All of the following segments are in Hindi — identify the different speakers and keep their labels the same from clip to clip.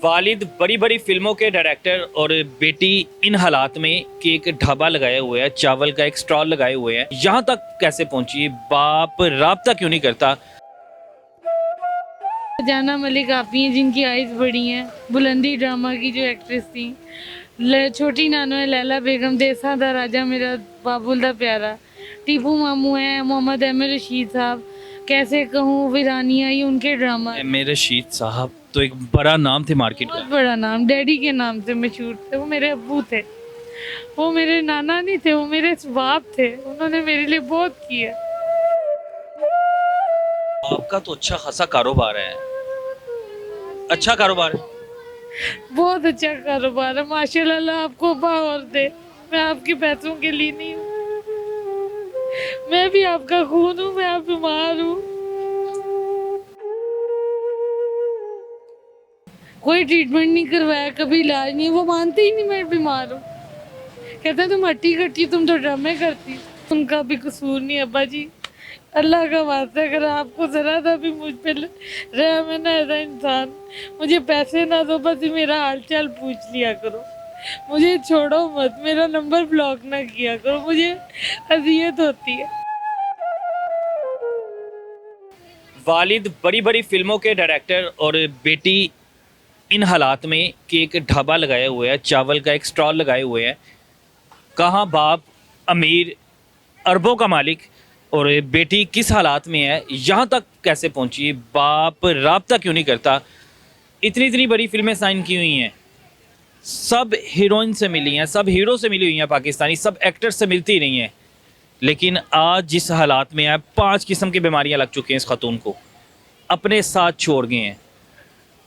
Speaker 1: वालिद बड़ी बड़ी फिल्मों के डायरेक्टर और बेटी इन हालात में कि एक ढाबा लगाए हुए है, चावल का एक स्टॉल लगाए हुए हैं, यहाँ तक कैसे पहुंची? बाप राब्ता क्यों नहीं करता?
Speaker 2: जाना मलिक आपी हैं जिनकी आइज़ बड़ी हैं, बुलंदी ड्रामा की जो एक्ट्रेस थी, छोटी नानो है लैला बेगम, देसा दा राजा मेरा बाबुल दा प्यारा, टीपू मामू हैं, मोहम्मद अहमद रशीद साहब, कैसे कहूँ वीरानिया, ये उनके ड्रामा।
Speaker 1: मेरे रशीद साहब तो एक बड़ा नाम थे मार्केट
Speaker 2: बहुत
Speaker 1: का।
Speaker 2: बड़ा नाम, डैडी के नाम से मशहूर थे। वो मेरे अब्बू थे, वो मेरे नाना नहीं थे, वो मेरे बाप थे। उन्होंने मेरे लिए बहुत किया।
Speaker 1: आपका तो अच्छा खासा कारोबार है, अच्छा कारोबार है।
Speaker 2: बहुत अच्छा कारोबार है माशाल्लाह, अल्लाह आपको पावर दे। मैं आपके पैसों के लिए नहीं हूँ, मैं भी आपका खून हूँ, मैं आप बीमार हूँ। कोई ट्रीटमेंट नहीं करवाया, कभी इलाज नहीं, वो मानते ही नहीं मैं बीमार हूँ। कहते हैं तुम हट्टी कट्टी, तुम तो ड्रामे करती। उनका भी कसूर नहीं अब्बा जी, अल्लाह का वास्ता, अगर आपको जरा सा भी मुझ पे रहम है ना, ऐसा इंसान, मुझे पैसे ना दो, बस मेरा हाल चाल पूछ लिया करो, मुझे छोड़ो मत, मेरा नंबर ब्लॉक ना किया करो, मुझे अजियत होती है।
Speaker 1: वालिद बड़ी बड़ी फिल्मों के डायरेक्टर और बेटी इन हालात में कि एक ढाबा लगाए हुए है, चावल का एक स्टॉल लगाए हुए हैं, कहाँ बाप अमीर, अरबों का मालिक, और बेटी किस हालात में है, यहाँ तक कैसे पहुंची? बाप राब्ता क्यों नहीं करता? इतनी इतनी बड़ी फिल्में साइन की हुई हैं, सब हीरोइन से मिली हैं, सब हीरो से मिली हुई हैं, पाकिस्तानी सब एक्टर्स से मिलती नहीं हैं, लेकिन आज जिस हालात में है, 5 किस्म की बीमारियां लग चुकी हैं इस खातून को, अपने साथ छोड़ गए हैं।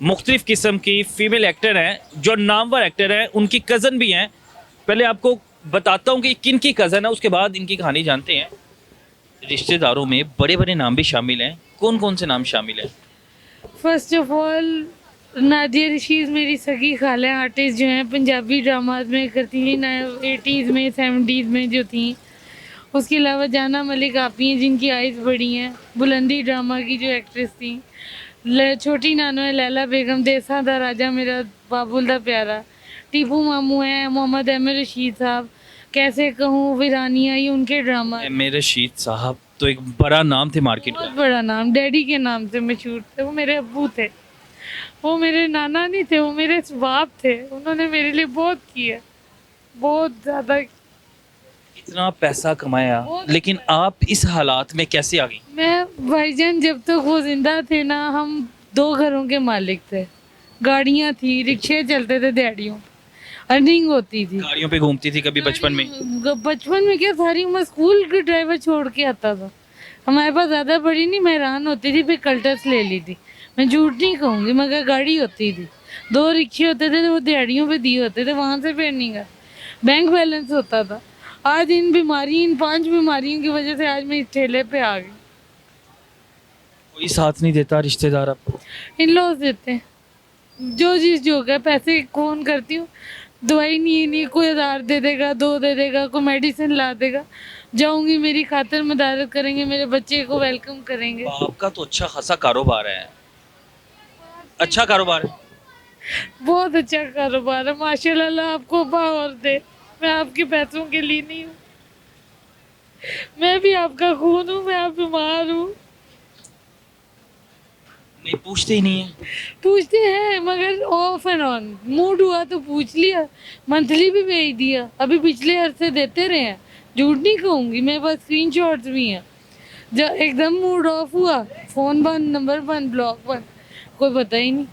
Speaker 1: मुख्तलिफ किस्म की फीमेल एक्टर हैं जो नामवर एक्टर हैं, उनकी कज़न भी हैं। पहले आपको बताता हूँ कि किन की कज़न है, उसके बाद इनकी कहानी जानते हैं। रिश्तेदारों में बड़े बड़े नाम भी शामिल हैं। कौन कौन से नाम शामिल हैं?
Speaker 2: First of all, Nadia Rashid मेरी सगी खाला है, आर्टिस्ट जो हैं, पंजाबी ड्रामाज में करती थी ना, 80s में 70s में जो थी। उसके अलावा जाना मलिक आपी हैं जिनकी आइज़ बड़ी हैं, बुलंदी ड्रामा की जो एक्ट्रेस थी, छोटी नानो है लैला बेगम, देसा दा राजा मेरा बाबुल दा प्यारा, टीपू मामू हैं, मोहम्मद अहमद रशीद साहब, कैसे कहूँ वीरानिया, ये उनके ड्रामा।
Speaker 1: मेरे रशीद साहब तो एक बड़ा नाम थे मार्केट
Speaker 2: बहुत
Speaker 1: का।
Speaker 2: बड़ा नाम, डैडी के नाम से मशहूर थे। वो मेरे अब्बू थे, वो मेरे नाना नहीं थे, वो मेरे बाप थे। उन्होंने मेरे लिए बहुत किया, बहुत ज़्यादा।
Speaker 1: इतना पैसा कमाया, लेकिन आप इस हालात में कैसे आ गई?
Speaker 2: मैं भाईजान, जब तक वो जिंदा थे ना, हम 2 घरों के मालिक थे, गाड़ियाँ थी, रिक्शे चलते थे, दिहाड़ियों अर्निंग होती थी।
Speaker 1: गाड़ियों पे घूमती थी कभी बचपन में?
Speaker 2: बचपन में क्या, सारी उम्र स्कूल के ड्राइवर छोड़ के आता था। हमारे पास ज़्यादा बड़ी नहीं, मैं हैरान होती थी, फिर कल्टस ले ली थी। मैं झूठ नहीं कहूँगी, मगर गाड़ी होती थी, 2 रिक्शे होते थे, वो दिहाड़ियों पे दिए होते थे, वहाँ से फिर नहीं गया, बैंक बैलेंस होता था। आज इन 5 बीमारियों की वजह से आज मैं इस ठेले पे आ गई।
Speaker 1: कोई साथ नहीं देता रिश्तेदार आपको?
Speaker 2: इन लॉस देते हैं, जो चीज़ जो है, पैसे कौन करती हूँ, दवाई नहीं कोई 1000 दे देगा, 2 दे देगा, कोई मेडिसिन ला देगा, जाऊंगी मेरी खातिर मदद करेंगे, मेरे बच्चे को वेलकम करेंगे।
Speaker 1: आपका तो अच्छा खासा कारोबार है, अच्छा कारोबार है।
Speaker 2: बहुत अच्छा कारोबार है माशाल्लाह, अल्लाह आपको पावर दे। मैं आपके पैसों के लिए नहीं हूँ, मैं भी आपका खून हूँ, मैं आप बीमार हूँ।
Speaker 1: नहीं पूछते ही नहीं है।
Speaker 2: पूछते हैं मगर ऑफ एंड ऑन, मूड हुआ तो पूछ लिया, मंथली भी भेज दिया, अभी पिछले अरसे देते रहे हैं, झूठ नहीं कहूँगी, मेरे पास स्क्रीनशॉट्स भी हैं। जब एकदम मूड ऑफ हुआ, फ़ोन बंद, नंबर बंद, ब्लॉक बंद, कोई पता ही नहीं,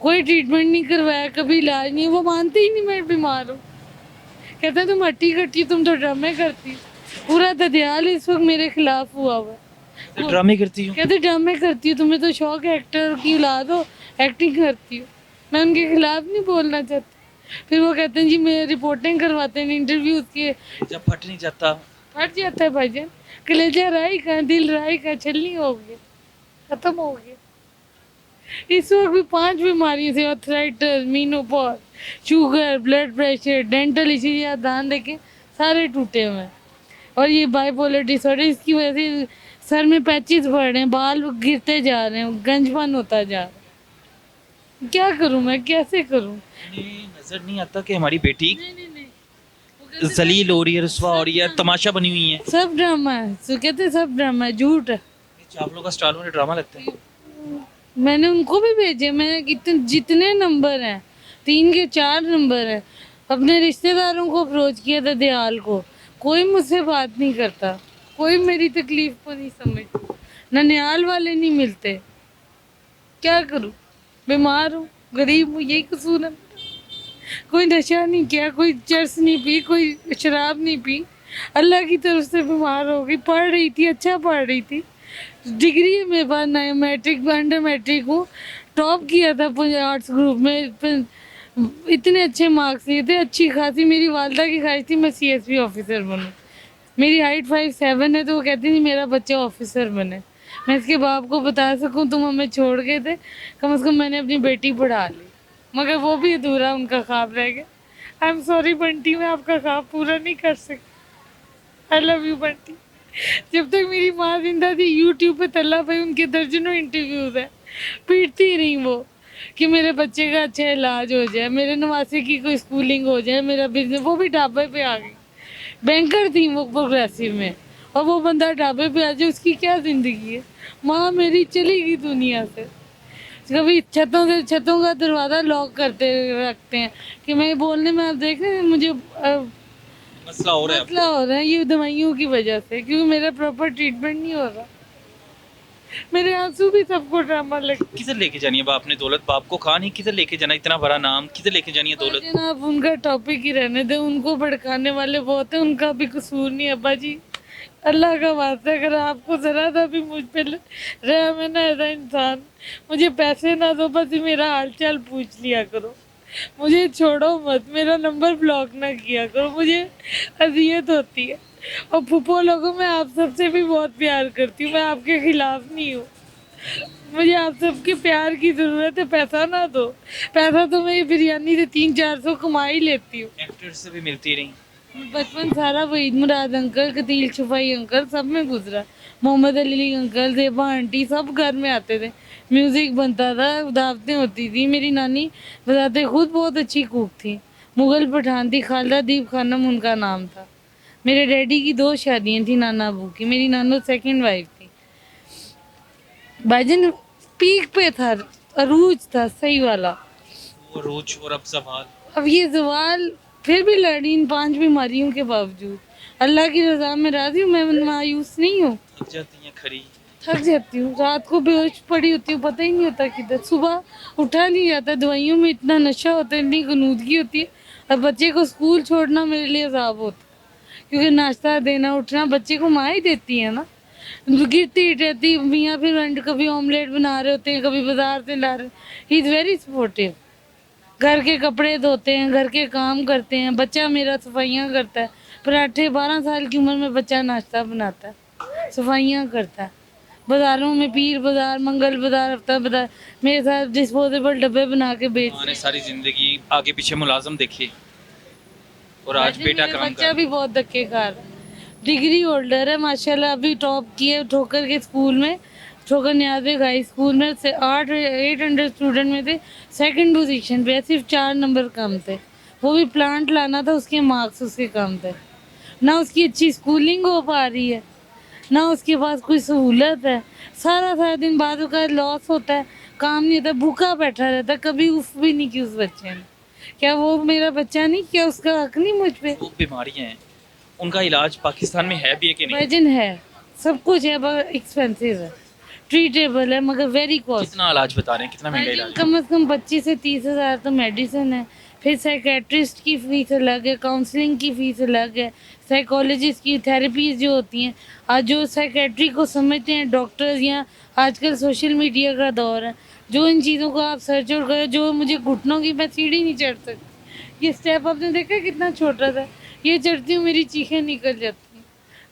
Speaker 2: कोई ट्रीटमेंट नहीं करवाया, कभी इलाज नहीं, वो मानते ही नहीं मैं बीमार हूँ। कहते हैं तुम हट्टी कट्टी, तुम तो ड्रामे करती। पूरा ददियाल इस वक्त मेरे खिलाफ हुआ हुआ है।
Speaker 1: तो ड्रामे करती हूँ?
Speaker 2: कहते ड्रामे करती हो, तुम्हें तो शौक है, एक्टर की औलाद हो, एक्टिंग करती हो। मैं उनके खिलाफ नहीं बोलना चाहती। फिर वो कहते हैं जी मैं रिपोर्टिंग करवाते हैं, इंटरव्यूज के।
Speaker 1: जब फट नहीं जाता?
Speaker 2: फट जाता है भाईजान, कलेजा राई का, दिल राई का, छलनी हो गया, खत्म हो गया। इस वक्त भी 5 बीमारियों से, arthritis, menopause, sugar, blood pressure, dental issues, दांत देखे सारे टूटे हुए हैं, और ये बाइपोलर डिसऑर्डर, इसकी वजह से सर में पैचेस बढ़ रहे हैं, बाल गिरते जा रहे हैं, गंजपन होता जा रहा है। क्या करूं मैं, कैसे करूं?
Speaker 1: इन्हें नजर नहीं आता कि हमारी बेटी
Speaker 2: नहीं नहीं नहीं, वो कहते
Speaker 1: जलील हो रही है, रुस्वा हो रही है, तमाशा बनी हुई है।
Speaker 2: सब ड्रामा है, तो कहते सब ड्रामा है, झूठ है।
Speaker 1: ये चावलों का स्टार में ड्रामा लगता है।
Speaker 2: मैंने उनको भी भेजे, मैंने कितने जितने नंबर हैं, 3 के 4 नंबर हैं, अपने रिश्तेदारों को अप्रोच किया था, दयाल को, कोई मुझसे बात नहीं करता, कोई मेरी तकलीफ को नहीं समझता, ननिहाल वाले नहीं मिलते। क्या करूं? बीमार हूँ, गरीब हूँ, यही कसूर है। कोई नशा नहीं किया, कोई चरस नहीं पी, कोई शराब नहीं पी, अल्लाह की तरफ से बीमार हो गई। पढ़ रही थी, अच्छा पढ़ रही थी, डिग्री है मेरे पास, नया मैट्रिक अंडर मैट्रिक हूँ, टॉप किया था आर्ट्स ग्रुप में, इतने अच्छे मार्क्स लिए थे, अच्छी खासी मेरी वालदा की ख्वाहिश थी मैं सीएसपी ऑफिसर बनूँ। मेरी हाइट 5'7" है, तो वो कहती थी मेरा बच्चा ऑफिसर बने। मैं इसके बाप को बता सकूं तुम हमें छोड़ गए थे, कम से कम मैंने अपनी बेटी पढ़ा ली, मगर वो भी अधूरा उनका ख्वाब रह गया। आई एम सॉरी बंटी, मैं आपका ख्वाब पूरा नहीं कर सकती। I love you Bunty. जब तक मेरी माँ जिंदा थी, यूट्यूब पे तल्ला भाई उनके दर्जनों इंटरव्यूज है, पीटती रही वो कि मेरे बच्चे का अच्छा इलाज हो जाए, मेरे नवासे की कोई स्कूलिंग हो जाए, मेरा बिजनेस। वो भी ढाबे पे आ गई, बैंकर थी वो प्रोग्रेसिव में, और वो बंदा ढाबे पे आ जाए, उसकी क्या जिंदगी है। माँ मेरी चली गई दुनिया से। कभी छतों का दरवाज़ा लॉक करते रखते हैं कि मैं बोलने में, आप देख रहे हैं मुझे
Speaker 1: मसला हो रहा है
Speaker 2: मसला हो रहा है ये दवाइयों की वजह से, क्योंकि मेरा प्रॉपर ट्रीटमेंट नहीं हो रहा। मेरे आंसू भी सबको ड्रामा लगते
Speaker 1: आपको। किधर लेके जानी है बाप ने दौलत? बाप को कहा नहीं किधर लेके जाना, इतना बड़ा नाम किधर लेके जानी है
Speaker 2: हैं।
Speaker 1: दौलत?
Speaker 2: लेकिन आप उनका टॉपिक ही रहने दें, उनको भड़काने वाले बहुत हैं, उनका भी कसूर नहीं है अब्बा जी। अल्लाह का वास्ता, अगर आपको जरा सा भी मुझ पे रहम है ना, ऐसा इंसान, मुझे पैसे ना दो, बस मेरा हाल चाल पूछ लिया करो, मुझे छोड़ो मत, मेरा नंबर ब्लॉक ना किया करो, मुझे अजियत होती है। और फूफो लोगों, मैं आप सबसे भी बहुत प्यार करती हूँ, मैं आपके खिलाफ नहीं हूँ, मुझे आप सबके प्यार की जरूरत है, पैसा ना दो। पैसा तो मैं ये बिरयानी से 300-400 कमा ही लेती हूँ।
Speaker 1: एक्टर से भी मिलती रही।
Speaker 2: बचपन सारा वहीद मुराद अंकल, कतील छुपाई अंकल, सब में गुजरा। मोहम्मद अली अंकल, जेबा आंटी, सब घर में आते थे, म्यूजिक बनता था, दावतें होती थी। मेरी नानी बताते खुद बहुत अच्छी कुक थी, मुगल पठान थी, खालदा दीप खानम उनका नाम था। मेरे डैडी की 2 शादियां थी नाना अबू की, मेरी नानो सेकंड वाइफ थी। भाईजान पीक पे था, अरूज था सही वाला।
Speaker 1: वो रोज और अब सवाल।
Speaker 2: अब ये जवाल फिर भी लड़ी इन 5 बीमारियों के बावजूद। अल्लाह की रजा में राजी हूँ, मैं मायूस नहीं हूँ।
Speaker 1: थक जाती हैं खड़ी।
Speaker 2: थक जाती हूँ, रात को बेहोश पड़ी होती हूँ, पता ही नहीं होता किधर, सुबह उठा नहीं जाता, दवाइयों में इतना नशा होता है, इतनी गनूदगी होती है। और बच्चे को स्कूल छोड़ना मेरे लिए अजाब होता है, क्योंकि नाश्ता देना उठना बच्चे को माँ ही देती है ना। गिरती रहती मियाँ, फिर कभी ऑमलेट बना रहे होते हैं, कभी बाजार से ला रहे। ही इज़ वेरी सपोर्टिव, घर के कपड़े धोते हैं, घर के काम करते हैं, बच्चा मेरा सफाइयाँ करता है। पराठे 12 साल की उम्र में बच्चा नाश्ता बनाता है, सफाइयाँ करता है। बाजारों में पीर बाजार, मंगल बाजार, हफ्ता बाजार, मेरे साथ डिस्पोजेबल डब्बे बना के बेच।
Speaker 1: माँ ने सारी जिंदगी आगे पीछे मुलाजम देखी और आज
Speaker 2: वैसे
Speaker 1: बेटा
Speaker 2: मेरा
Speaker 1: काम
Speaker 2: बच्चा
Speaker 1: कर।
Speaker 2: भी बहुत धक्के खा रहा है, डिग्री होल्डर है माशाल्लाह, अभी टॉप किए ठोकर के स्कूल में, ठोकर न्याज़ हाई स्कूल में से 800 स्टूडेंट में थे, सेकंड पोजीशन पे, सिर्फ 4 नंबर कम थे। वो भी प्लांट लाना था, उसके मार्क्स उसके कम थे। ना उसकी अच्छी स्कूलिंग हो पा रही है, ना उसके पास कोई सहूलत है। सारा सारा दिन बाद का लॉस होता है, काम नहीं होता, भूखा बैठा रहता है, कभी उफ भी नहीं की उस बच्चे ने। क्या वो मेरा बच्चा नहीं, क्या उसका हक नहीं मुझ पे?
Speaker 1: वो बीमारियां हैं, उनका इलाज पाकिस्तान में है भी है कि नहीं?
Speaker 2: वजन है, सब कुछ है, पर एक्सपेंसिव है, ट्रीटेबल है, मगर वेरी कॉस्ट।
Speaker 1: कितना इलाज बता रहे हैं, कितना महंगा इलाज है?
Speaker 2: कम से कम 25 से 30 हज़ार तो मेडिसिन है, फिर साइकेट्रिस्ट की फीस अलग है, काउंसलिंग की फीस अलग है, साइकोलॉजिस्ट की थेरेपीज जो होती हैं। आज जो साइकेट्री को समझते हैं डॉक्टर्स, या आजकल सोशल मीडिया का दौर है, जो इन चीज़ों को आप सर्च आउट करो, जो मुझे घुटनों की, मैं सीढ़ी नहीं चढ़ सकती। ये स्टेप आपने देखा कितना छोटा था, ये चढ़ती हूँ मेरी चीखें निकल जाती हैं,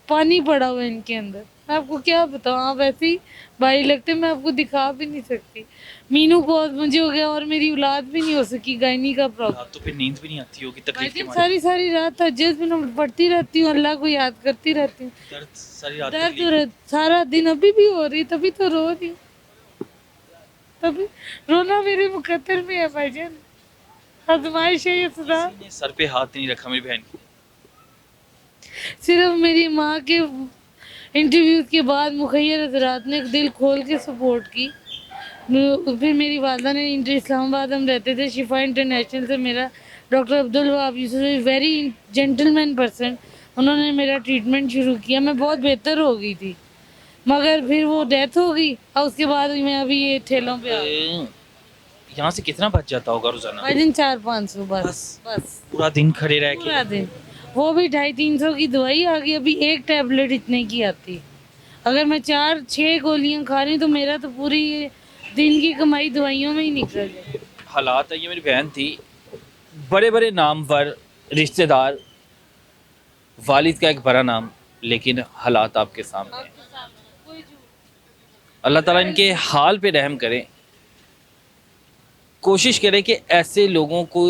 Speaker 2: पानी पड़ा हुआ है इनके अंदर। मैं आपको क्या बताऊँ, आप ऐसे ही भाई लगते, मैं आपको दिखा भी नहीं सकती। मीनू बहुत मुझे हो गया, और मेरी औलाद भी नहीं हो सकी, गायनी का प्रॉब्लम।
Speaker 1: रात तो फिर नींद भी नहीं आती होगी तकलीफ के
Speaker 2: लेकिन
Speaker 1: मारे।
Speaker 2: सारी सारी रात तहज्जुद में पढ़ती रहती हूँ, अल्लाह को याद करती रहती हूँ।
Speaker 1: दर्द सारी रात
Speaker 2: दर्द
Speaker 1: तकलीफ।
Speaker 2: सारा दिन अभी भी हो रही, तभी तो रो रही हूँ। तभी रोना मेरे मुकद्दर में है भाईजान, आजमाइश है ये खुदा।
Speaker 1: किसी ने सर पे हाथ नहीं रखा मेरी बहन की।
Speaker 2: सिर्फ मेरी माँ के इंटरव्यू के बाद मुखैर हजरात ने दिल खोल के सपोर्ट की। फिर मेरी वालदा ने इस्लामाबाद हम रहते थे, शिफा इंटरनेशनल से मेरा doctor Abdul Wahab Yusuf very gentleman person, उन्होंने मेरा ट्रीटमेंट शुरू किया। मैं बहुत बेहतर हो गई थी, मगर फिर वो डेथ हो गई और उसके बाद मैं अभी ये ठेलों पे आ गई।
Speaker 1: यहाँ से कितना बच जाता होगा रोजाना?
Speaker 2: भाई दिन 400-500 बस बस
Speaker 1: पूरा दिन खड़े रह
Speaker 2: पूरा
Speaker 1: के।
Speaker 2: दिन, वो भी 250-300 की दवाई आ गई। अभी एक टैबलेट इतने की आती, अगर मैं 4-6 गोलियां खा रही तो मेरा तो पूरी ये दिन की कमाई दवाइयों में ही निकल जाए।
Speaker 1: हालात है, ये मेरी बहन थी, बड़े बड़े नामवर रिश्तेदार, वालिद का एक बड़ा नाम, लेकिन हालात आपके सामने हैं। अल्लाह ताला इनके हाल पे रहम करे। कोशिश करें कि ऐसे लोगों को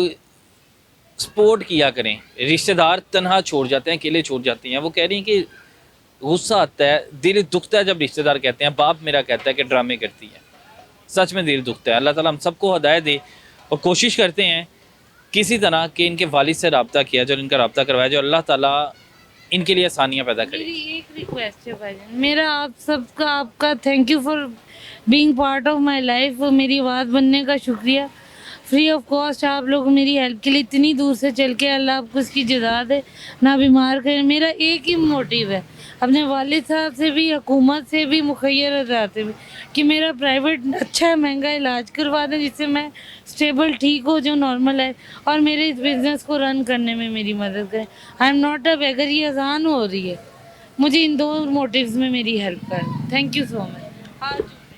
Speaker 1: सपोर्ट किया करें। रिश्तेदार तन्हा छोड़ जाते हैं, अकेले छोड़ जाते हैं। वो कह रही हैं कि गुस्सा आता है, दिल दुखता है जब रिश्तेदार कहते हैं, बाप मेरा कहता है कि ड्रामे करती है। सच में दिल दुखता है। अल्लाह ताला हम सबको हदायत दे और कोशिश करते हैं किसी तरह के इनके वालिद से रब्ता किया जो इनका रब्ता करवाया, जो अल्लाह ताला इनके लिए आसानियाँ पैदा करे।
Speaker 2: मेरी एक रिक्वेस्ट है भाईजान, मेरा आप सबका आपका thank you for being part of my life. मेरी आवाज़ बनने का शुक्रिया। फ्री ऑफ कॉस्ट आप लोग मेरी हेल्प के लिए इतनी दूर से चल के, अल्लाह आपको उसकी जज़ा दे, ना बीमार करे। मेरा एक ही मोटिव है, अपने वालिद साहब से भी, हुकूमत से भी, मुखैर हज़रात से भी, कि मेरा प्राइवेट अच्छा महंगा इलाज करवा दें जिससे मैं स्टेबल ठीक हो जाऊँ, नॉर्मल है, और मेरे इस बिज़नेस को रन करने में मेरी मदद करें। आई एम नॉट अ बेगर, ये आसान हो रही है, मुझे इन दो मोटिव्स में मेरी हेल्प करें। Thank you so much.